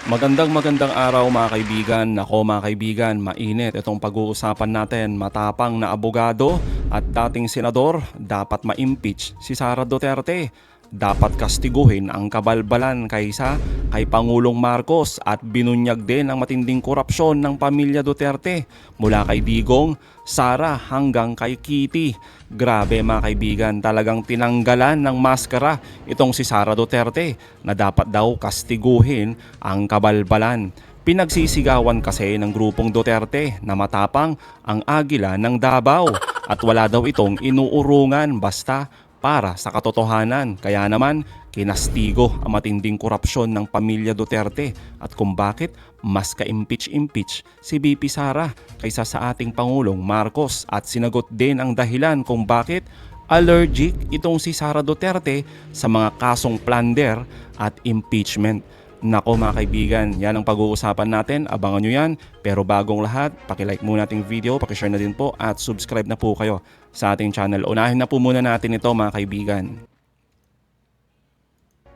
Magandang araw mga kaibigan. Nako mga kaibigan, mainit itong pag-uusapan natin. Matapang na abogado at dating senador dapat ma-impeach si Sara Duterte. Dapat kastiguhin ang kabalbalan kaysa kay Pangulong Marcos at binunyag din ang matinding korupsyon ng pamilya Duterte mula kay Digong, Sara hanggang kay Kitty. Grabe mga kaibigan, talagang tinanggalan ng maskara itong si Sara Duterte na dapat daw kastiguhin ang kabalbalan. Pinagsisigawan kasi ng grupong Duterte na matapang ang agila ng Davao at wala daw itong inuurungan basta para sa katotohanan. Kaya naman, kinastigo ang matinding korupsyon ng pamilya Duterte at kung bakit mas ka-impeach si VP Sara kaysa sa ating Pangulong Marcos at sinagot din ang dahilan kung bakit allergic itong si Sara Duterte sa mga kasong plunder at impeachment. Nako mga kaibigan, yan ang pag-uusapan natin. Abangan nyo yan. Pero bagong lahat, pakilike muna ating video, pakishare na din po at subscribe na po kayo sa ating channel. Unahin na po muna natin ito mga kaibigan.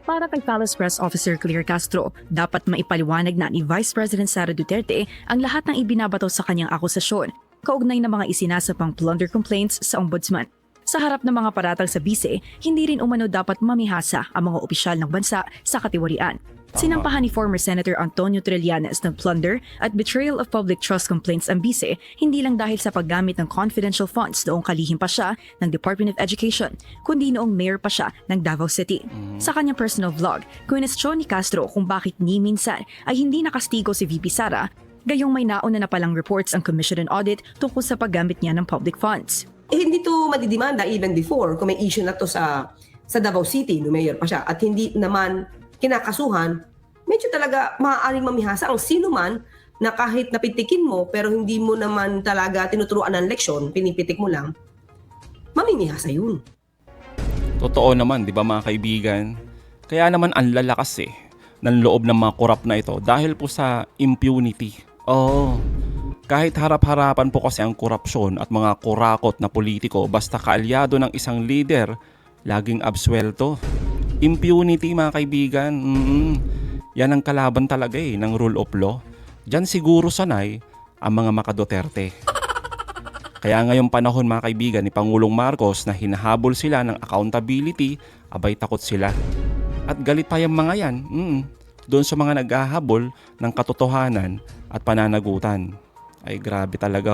Para kay Palace Press Officer Claire Castro, dapat maipaliwanag na ni Vice President Sara Duterte ang lahat ng ibinabato sa kanyang akusasyon, kaugnay ng mga isinasapang plunder complaints sa Ombudsman. Sa harap ng mga paratang sa bise, hindi rin umano dapat mamihasa ang mga opisyal ng bansa sa katiwalian. Sinampahan ni former Senator Antonio Trillanes ng plunder at betrayal of public trust complaints ang bise, hindi lang dahil sa paggamit ng confidential funds noong kalihim pa siya ng Department of Education, kundi noong mayor pa siya ng Davao City. Sa kanyang personal vlog, kwinestyon ni Castro kung bakit ni minsan ay hindi nakastigo si VP Sara, gayong may nauna na palang reports ang Commission on Audit tungkol sa paggamit niya ng public funds. Hindi to madidimanda even before kung may issue na to sa Davao City, no mayor pa siya, at hindi naman kinakasuhan, medyo talaga maaaring mamihasa ang sino man na kahit napitikin mo pero hindi mo naman talaga tinuturuan ng leksyon, pinipitik mo lang, mamimihasa yun. Totoo naman, di ba mga kaibigan? Kaya naman ang lalakas ng loob ng mga korap na ito dahil po sa impunity. Oo. Kahit harap-harapan po kasi ang korupsyon at mga kurakot na politiko basta kaalyado ng isang leader, laging absuelto. Impunity mga kaibigan. Yan ang kalaban talaga ng rule of law. Diyan siguro sanay ang mga maka-Duterte. Kaya ngayong panahon mga kaibigan ni Pangulong Marcos na hinahabol sila ng accountability, abay takot sila. At galit pa yung mga yan doon sa mga naghahabol ng katotohanan at pananagutan. Ay grabe talaga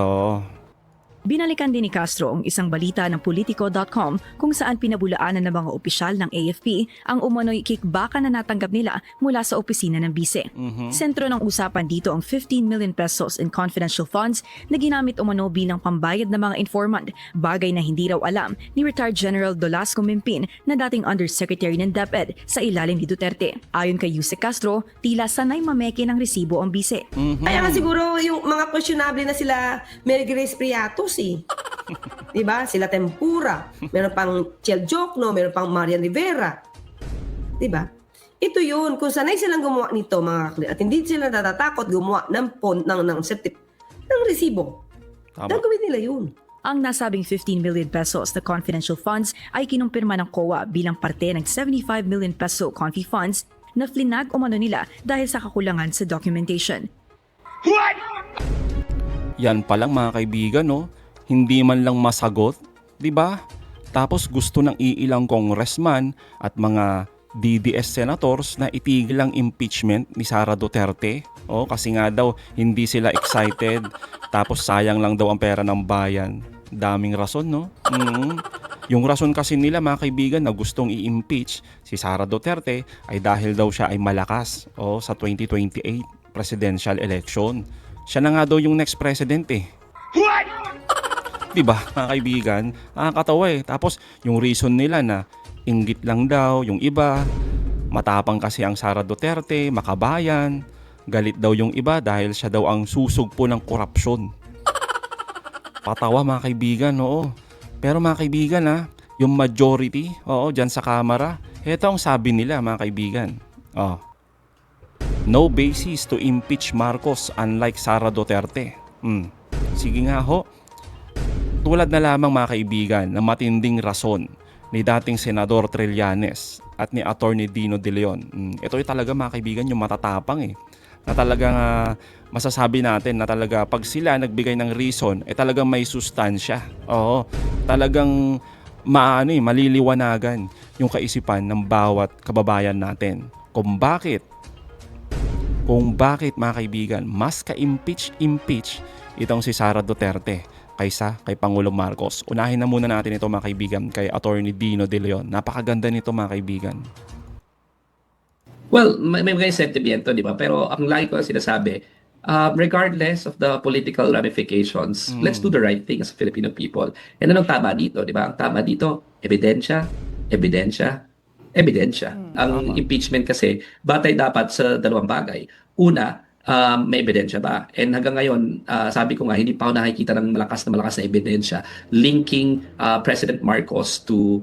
Binalikan din ni Castro ang isang balita ng Politico.com kung saan pinabulaanan ng mga opisyal ng AFP ang umano'y kickbackan na natanggap nila mula sa opisina ng bise. Sentro ng usapan dito ang 15 million pesos in confidential funds na ginamit umano bilang pambayad ng mga informant, bagay na hindi raw alam ni retired General Dolasco Mimpin na dating Undersecretary ng DepEd sa ilalim ni Duterte. Ayon kay Yusek Castro, tila sanay mameke ng resibo ang bise. Kaya nga siguro yung mga questionable na sila Mary Grace Priatos diba? Sila Tempura, meron pang Chel Jokno, meron pang Marian Rivera. Diba? Ito yun, kung sanay silang gumawa nito mga kakli, at hindi sila natatakot gumawa ng resibo. Gagawin nila yun. Ang nasabing 15 million pesos na confidential funds ay kinumpirma ng COA bilang parte ng 75 million peso confi funds na flinag umano nila dahil sa kakulangan sa documentation. Yan pa lang mga kaibigan hindi man lang masagot, 'di ba? Tapos gusto ng iilang congressman at mga DDS senators na itigil ang impeachment ni Sara Duterte. Kasi nga daw hindi sila excited. Tapos sayang lang daw ang pera ng bayan. Daming rason, no? Yung rason kasi nila mga kaibigan na gustong i-impeach si Sara Duterte ay dahil daw siya ay malakas sa 2028 presidential election. Siya na nga daw yung next president Diba mga kaibigan? Nakakatawa Tapos yung reason nila na inggit lang daw yung iba. Matapang kasi ang Sara Duterte, makabayan. Galit daw yung iba dahil siya daw ang susugpo ng korupsyon. Patawa mga kaibigan, Pero mga kaibigan yung majority, dyan sa kamera, ito ang sabi nila mga kaibigan. No basis to impeach Marcos unlike Sara Duterte. Sige nga Tulad na lamang mga kaibigan na matinding rason ni dating Senador Trillanes at ni Attorney Dino De Leon. Ito ay talaga mga kaibigan yung matatapang na talagang masasabi natin na talaga pag sila nagbigay ng reason, talagang may sustansya. Oo, talagang maliliwanagan yung kaisipan ng bawat kababayan natin kung bakit mga kaibigan mas ka-impeach itong si Sara Duterte kaysa kay Pangulong Marcos. Unahin na muna natin ito mga kaibigan kay Attorney Dino De Leon. Napakaganda nito mga kaibigan. Well, may mga sentimiento, di ba? Pero ang lagi ko sinasabi, regardless of the political ramifications, let's do the right thing as Filipino people. And anong tama dito, di ba? Ang tama dito, ebidensya, ebidensya, ebidensya. Ang impeachment kasi, batay dapat sa dalawang bagay. Una, may ebidensya ba? And hanggang ngayon, sabi ko nga, hindi pa ako nakikita ng malakas na ebidensya linking President Marcos to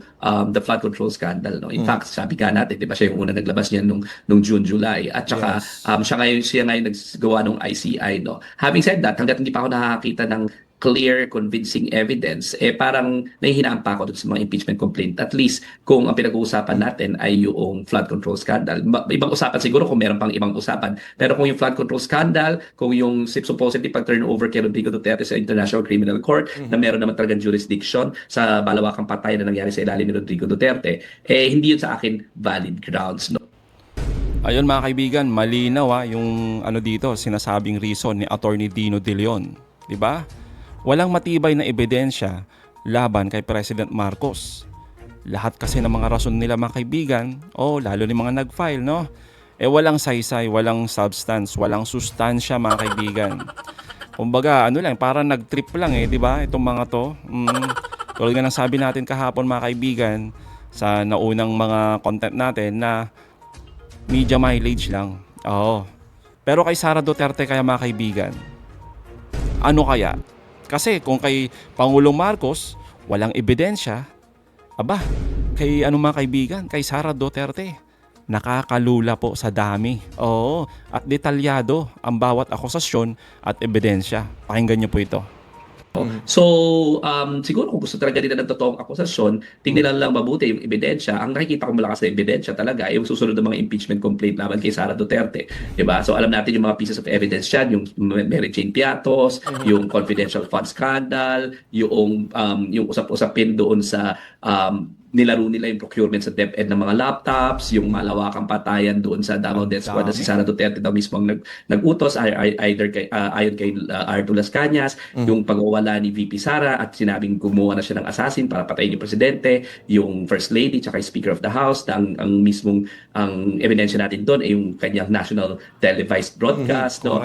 the flood control scandal. No? In fact, sabi ka natin, di ba siya yung una naglabas niyan nung June, July. At saka, siya ngayon naggawa ng ICI. No? Having said that, hanggat hindi pa ako nakakita ng clear, convincing evidence, parang nahihinaan pa ako dun sa mga impeachment complaint. At least, kung ang pinag-uusapan natin ay yung flood control scandal. Ibang usapan siguro kung meron pang ibang usapan. Pero kung yung flood control scandal, kung yung supposedly pag-turnover kay Rodrigo Duterte sa International Criminal Court, na meron naman talagang jurisdiction sa balawakang patay na nangyari sa ilalim ni Rodrigo Duterte, hindi yun sa akin valid grounds. No? Ayun mga kaibigan, malinaw yung dito, sinasabing reason ni Attorney Dino De Leon. Diba? Walang matibay na ebidensya laban kay President Marcos. Lahat kasi ng mga rason nila mga kaibigan, lalo ni mga nag-file, no? Walang saysay, walang substance, walang sustansya mga kaibigan. Kumbaga, parang nag-trip lang di ba? Itong mga to. Tulad nga ng sabi natin kahapon mga kaibigan sa naunang mga content natin na media mileage lang. Pero kay Sara Duterte kaya mga kaibigan, ano kaya? Kasi kung kay Pangulong Marcos, walang ebidensya, kay mga kaibigan, kay Sara Duterte, nakakalula po sa dami. At detalyado ang bawat akusasyon at ebidensya. Pakinggan niyo po ito. So, siguro kung gusto talaga nila ng totoong akusasyon, tingnan lang mabuti yung ebidensya. Ang nakikita ko malakas na ebidensya talaga ay yung susunod ng mga impeachment complaint laban kay Sara Duterte. Diba? So, alam natin yung mga pieces of evidence dyan, yung Mary Jane Piatos, yung confidential fund scandal, yung usap-usapin doon sa nilaro nila yung procurement sa DepEd ng mga laptops, yung malawakang patayan doon sa Davao Death Squad na si Sara Duterte daw mismo ang nag-utos ayon kay Arthur Las Cañas, yung pagwawala ni VP Sara at sinabing gumawa na siya ng assassin para patayin yung presidente, yung First Lady tsaka yung Speaker of the House, na ang mismong ang ebidensya natin doon ay yung kanyang national televised broadcast. No?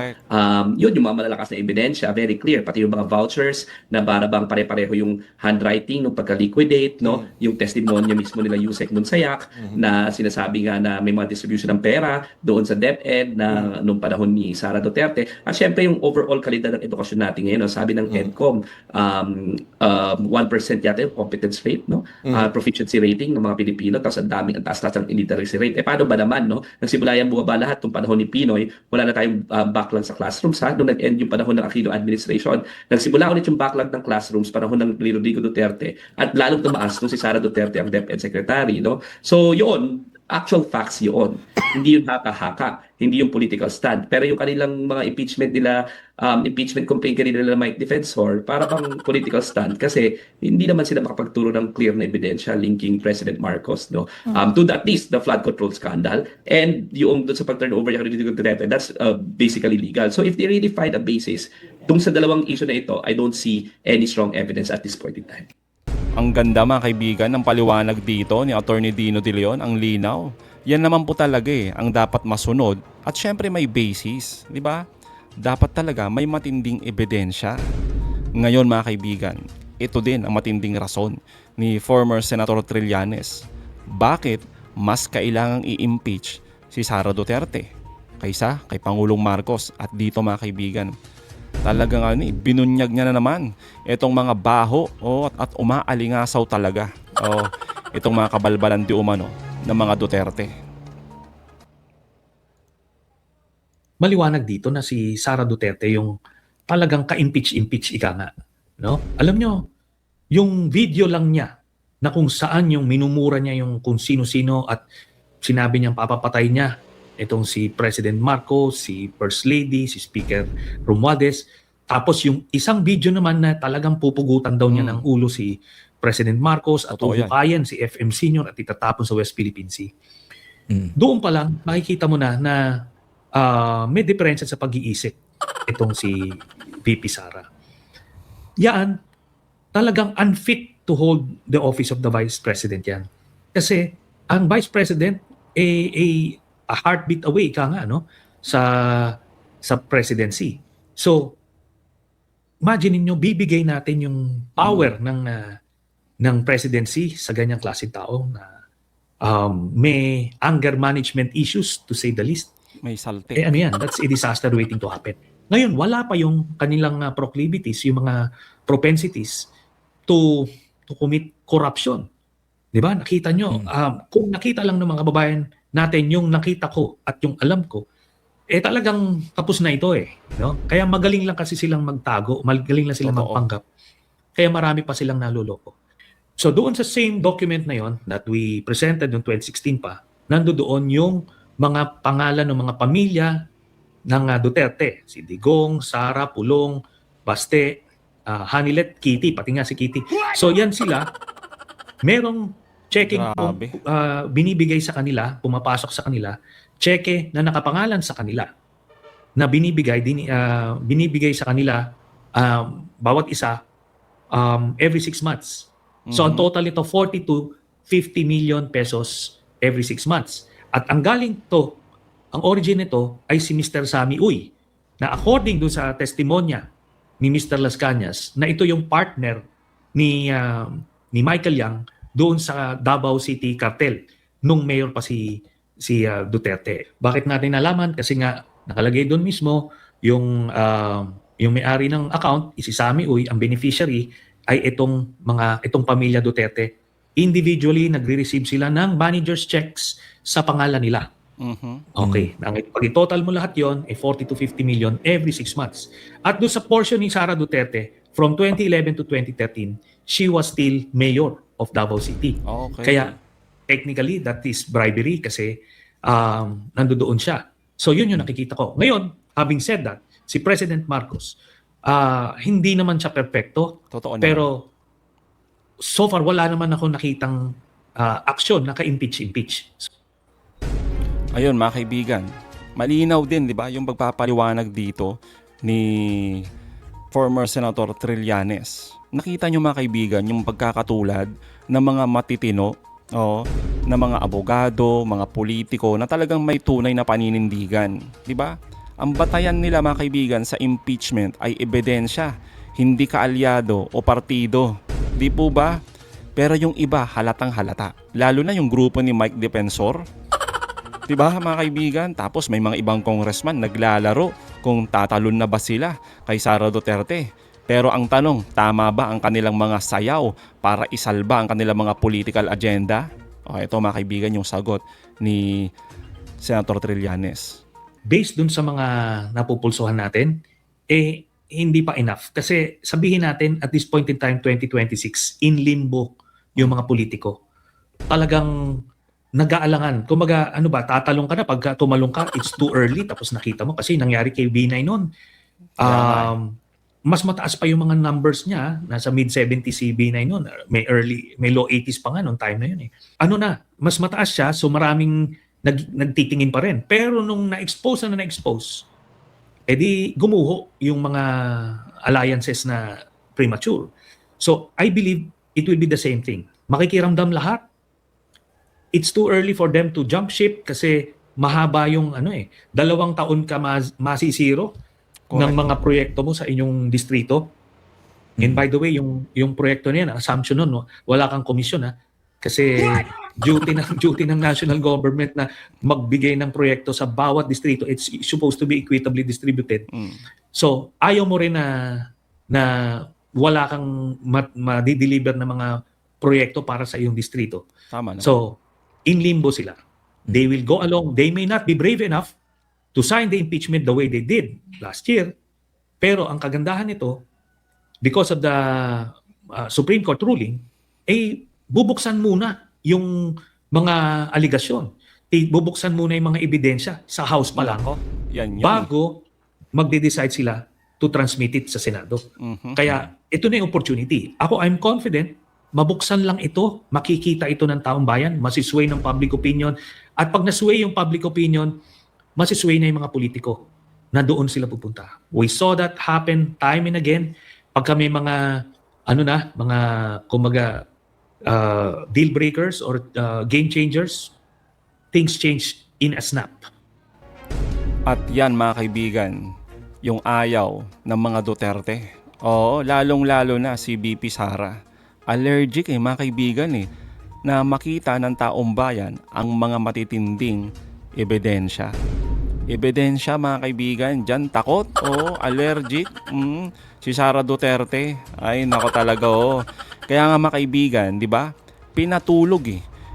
Yun yung mga malalakas na ebidensya, very clear, pati yung mga vouchers na barabang pare-pareho yung handwriting nung pagka-liquidate, no? Yung testimonya mismo nila Yusek Monsayak na sinasabi nga na may mga distribution ng pera doon sa DepEd na nung panahon ni Sara Duterte. At syempre yung overall kalidad ng edukasyon natin ngayon, no? Sabi ng EDCOM, 1% yata yung competence rate, no? Proficiency rating ng mga Pilipino, tapos ang taas ng illiteracy rate. Paano ba naman, no? Nagsimula yan bumaba lahat nung panahon ni Pinoy, wala na tayong backlog sa classrooms, nung nag-end yung panahon ng Aquino administration. Nagsimula ulit yung backlog ng classrooms panahon ng Rodrigo Duterte at lalong tumaas nung si Sara Duterte ang DepEd Secretary, no? So, yun, actual facts yun. Hindi yung haka-haka, hindi yung political stand. Pero yung kanilang mga impeachment nila, impeachment complaint kanila nila Mike Defensor, para bang political stand kasi hindi naman sila makapagturo ng clear na ebidensya linking President Marcos, no? To at least the flood control scandal and yung doon sa pag-turnover yung Rodrigo Duterte, that's basically legal. So if they really find a basis, tung sa dalawang issue na ito, I don't see any strong evidence at this point in time. Ang ganda mga kaibigan ng paliwanag dito ni Attorney Dino De Leon, ang linaw. Yan naman po talaga ang dapat masunod at syempre may basis, di ba? Dapat talaga may matinding ebidensya. Ngayon mga kaibigan, ito din ang matinding rason ni former Senator Trillanes. Bakit mas kailangang i-impeach si Sara Duterte kaysa kay Pangulong Marcos? At dito mga kaibigan, talagang binunyag niya na naman itong mga baho at umaalingasaw talaga itong mga kabalbalan di umano ng mga Duterte. Maliwanag dito na si Sara Duterte yung talagang ka-impeach ika nga, no? Alam nyo, yung video lang niya na kung saan yung minumura niya yung kung sino-sino at sinabi niyang papapatay niya Itong si President Marcos, si First Lady, si Speaker Romualdez. Tapos yung isang video naman na talagang pupugutan daw niya ng ulo si President Marcos at Totoo yan. uhukayan si FM Senior at itatapon sa West Philippine Sea. Mm. Doon pa lang, makikita mo na may diferensya sa pag-iisip itong si VP Sara. Yan, talagang unfit to hold the office of the Vice President yan. Kasi ang Vice President, a heartbeat away ka nga, no? Sa presidency. So, imagine niyo bibigay natin yung power ng presidency sa ganyang klaseng tao na may anger management issues, to say the least. May salte. Ano yan? That's a disaster waiting to happen. Ngayon, wala pa yung kanilang proclivities, yung mga propensities to commit corruption. Di ba? Nakita nyo, kung nakita lang ng mga kababayan natin yung nakita ko at yung alam ko, talagang tapos na ito eh. No? Kaya magaling lang kasi silang magtago, magaling lang silang Totoo. magpanggap. Kaya marami pa silang naluloko. So doon sa same document na yon that we presented noong 2016 pa, nandoon yung mga pangalan ng mga pamilya ng Duterte. Si Digong, Sara, Pulong, Baste, Hanilet, Kitty, pati nga si Kitty. So yan sila, merong checking Grabe. binibigay sa kanila, pumapasok sa kanila, cheque na nakapangalan sa kanila na binibigay sa kanila bawat isa every 6 months. So ang total nito 40 to 50 million pesos every 6 months. At ang galing to, ang origin nito ay si Mr. Sammy Uy, na according dun sa testimonya ni Mr. Las Cañas, na ito yung partner ni Michael Yang doon sa Davao City Cartel nung mayor pa si Duterte. Bakit natin nalaman? Kasi nga nakalagay doon mismo yung may-ari ng account, si Sammy Uy, ang beneficiary ay itong pamilya Duterte. Individually nagre-receive sila ng manager's checks sa pangalan nila. Okay. Pag i-total mo lahat yon, 40 to 50 million every 6 months. At doon sa portion ni Sara Duterte, from 2011 to 2013, she was still mayor of Davao City. Okay. Kaya technically that is bribery kasi nandoon siya. So yun yung nakikita ko. Ngayon, having said that, si President Marcos, hindi naman siya perfecto, Totoo naman. pero so far wala naman ako nakitang aksyon na ka-impeach. Ayun mga kaibigan, malinaw din 'di ba yung pagpapaliwanag dito ni former Senator Trillanes. Nakita nyo mga kaibigan yung pagkakatulad ng mga matitino, na mga abogado, mga politiko na talagang may tunay na paninindigan, 'di ba? Ang batayan nila mga kaibigan sa impeachment ay ebidensya, hindi kaalyado o partido. Di po ba? Pero yung iba halatang halata. Lalo na yung grupo ni Mike Defensor. Di ba mga kaibigan? Tapos may mga ibang congressman naglalaro kung tatalon na ba sila kay Sara Duterte. Pero ang tanong, tama ba ang kanilang mga sayaw para isalba ang kanilang mga political agenda? Ito mga kaibigan yung sagot ni Senator Trillanes. Based dun sa mga napupulsuhan natin, hindi pa enough. Kasi sabihin natin, at this point in time, 2026, in limbo yung mga politiko. Talagang nag-aalangan. Kumaga, tatalong ka na. Pag tumalong ka, it's too early. Tapos nakita mo, kasi nangyari kay B9 noon. Mas mataas pa yung mga numbers niya. Nasa mid-70 si B9 noon. May low 80s pa nga noong time na yun. Mas mataas siya. So maraming nagtitingin pa rin. Pero nung na-expose, edi gumuho yung mga alliances na premature. So I believe it will be the same thing. Makikiramdam lahat. It's too early for them to jump ship kasi mahaba yung 2 taon ka masisiro ng mga proyekto mo sa inyong distrito. And by the way, yung proyekto na yan, assumption nun, wala kang komisyon kasi duty ng national government na magbigay ng proyekto sa bawat distrito. It's supposed to be equitably distributed. So, ayaw mo rin na wala kang ma-deliver na mga proyekto para sa iyong distrito. Tama naman. So, in limbo sila. They will go along. They may not be brave enough to sign the impeachment the way they did last year. Pero ang kagandahan nito, because of the Supreme Court ruling, bubuksan muna yung mga aligasyon. bubuksan muna yung mga ebidensya sa House pa lang Yan yun. bago magde-decide sila to transmit it sa Senado. Mhm. Kaya ito na yung opportunity. Ako, I'm confident, mabuksan lang ito, makikita ito ng taong bayan, masisway ng public opinion. At pag nasway yung public opinion, masisway na yung mga politiko na doon sila pupunta. We saw that happen time and again. Pagka may mga, mga, kumaga, deal breakers or game changers, things change in a snap. At yan mga kaibigan, yung ayaw ng mga Duterte. Oo, lalong-lalo na si VP Sara. Allergic mga kaibigan na makita ng taong bayan ang mga matitinding ebidensya. Ebidensya mga kaibigan, dyan takot, allergic. Si Sara Duterte, ay nako talaga Kaya nga mga kaibigan, di ba? Pinatulog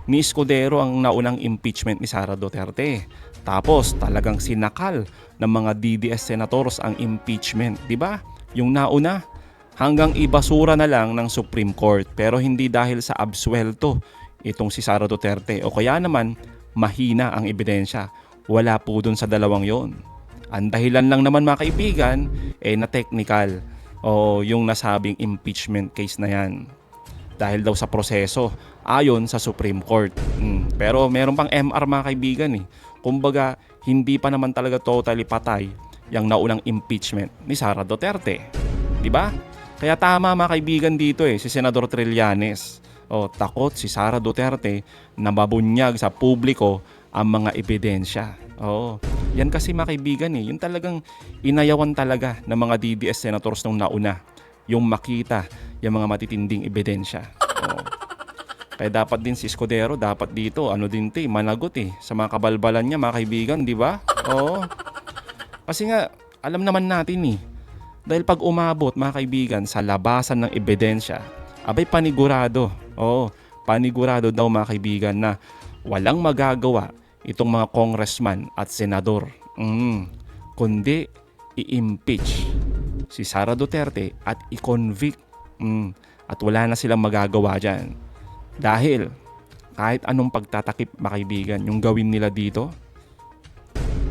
ni Escudero ang naunang impeachment ni Sara Duterte. Tapos talagang sinakal ng mga DDS senators ang impeachment, di ba? Yung nauna hanggang ibasura na lang ng Supreme Court, pero hindi dahil sa absuelto itong si Sara Duterte o kaya naman mahina ang ebidensya. Wala po dun sa dalawang yon. Ang dahilan lang naman mga kaibigan na technical o yung nasabing impeachment case na yan. Dahil daw sa proseso ayon sa Supreme Court. Pero meron pang MR mga kaibigan Kumbaga, hindi pa naman talaga totally patay yung naunang impeachment ni Sara Duterte. Di ba? Kaya tama mga kaibigan dito si Senador Trillanes. Takot si Sara Duterte na mabunyag sa publiko ang mga ebidensya. Yan kasi mga kaibigan yung talagang inayawan talaga ng mga DDS senators nung nauna. Yung makita yung mga matitinding ebidensya. Kaya dapat din si Escudero, dapat dito, managot sa mga kabalbalan niya, mga kaibigan, di ba? Kasi nga, alam naman natin dahil pag umabot, mga kaibigan, sa labasan ng ebidensya, abay panigurado. Panigurado daw mga kaibigan na walang magagawa itong mga congressman at senador. Kundi i-impeach si Sara Duterte at i-convict. At wala na silang magagawa dyan. Dahil kahit anong pagtatakip mga kaibigan yung gawin nila dito,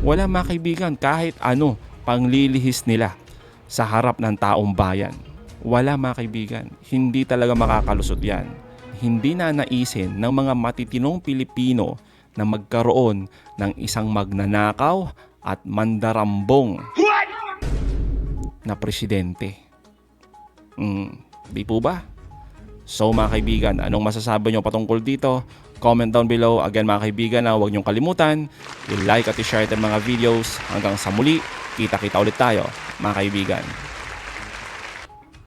wala mga kaibigan kahit ano panglilihis nila sa harap ng taong bayan. Wala mga kaibigan, hindi talaga makakalusot yan. Hindi na naisin ng mga matitinong Pilipino na magkaroon ng isang magnanakaw at mandarambong na presidente. Di po ba? So mga kaibigan, anong masasabi nyo patungkol dito? Comment down below. Again mga kaibigan, huwag nyong kalimutan i-like at i-share ang mga videos. Hanggang sa muli, kita-kita ulit tayo mga kaibigan.